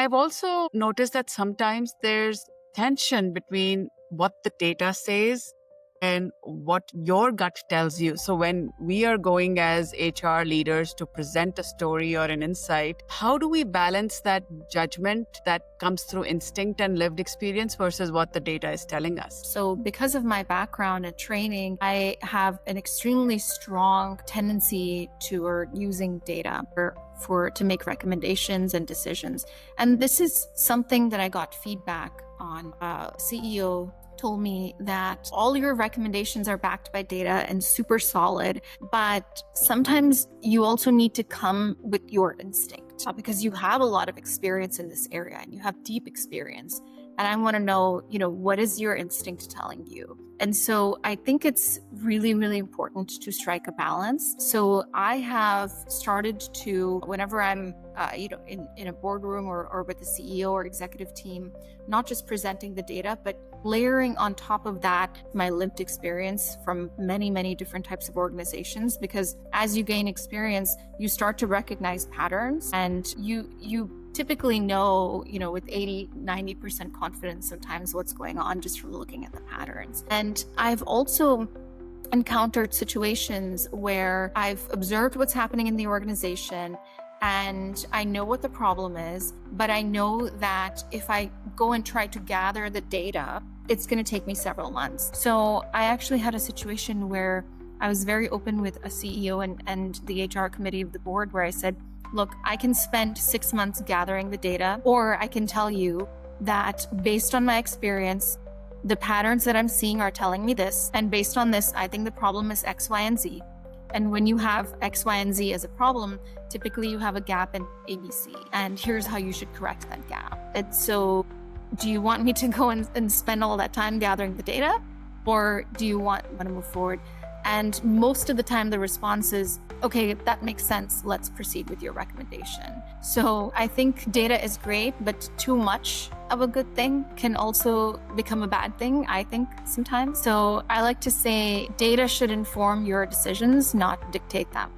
I've also noticed that sometimes there's tension between what the data says and what your gut tells you. So when we are going as HR leaders to present a story or an insight, how do we balance that judgment that comes through instinct and lived experience versus what the data is telling us? So because of my background and training, I have an extremely strong tendency toward using data to make recommendations and decisions. And this is something that I got feedback on. CEO told me that all your recommendations are backed by data and super solid, but sometimes you also need to come with your instinct because you have a lot of experience in this area and you have deep experience. And I want to know, what is your instinct telling you? And so I think it's really, really important to strike a balance. So I have started to, whenever I'm, in a boardroom or with the CEO or executive team, not just presenting the data, but layering on top of that my lived experience from many, many different types of organizations. Because as you gain experience, you start to recognize patterns, and you typically know, with 80-90% confidence sometimes what's going on just from looking at the patterns. And I've also encountered situations where I've observed what's happening in the organization and I know what the problem is, but I know that if I go and try to gather the data, it's going to take me several months. So I actually had a situation where I was very open with a CEO and the HR committee of the board where I said, look, I can spend 6 months gathering the data, or I can tell you that based on my experience, the patterns that I'm seeing are telling me this. And based on this, I think the problem is X, Y, and Z. And when you have X, Y, and Z as a problem, typically you have a gap in ABC. And here's how you should correct that gap. And so do you want me to go and spend all that time gathering the data? Or do you want to move forward? And most of the time the response is, okay, that makes sense. Let's proceed with your recommendation. So I think data is great, but too much of a good thing can also become a bad thing, I think, sometimes. So I like to say data should inform your decisions, not dictate them.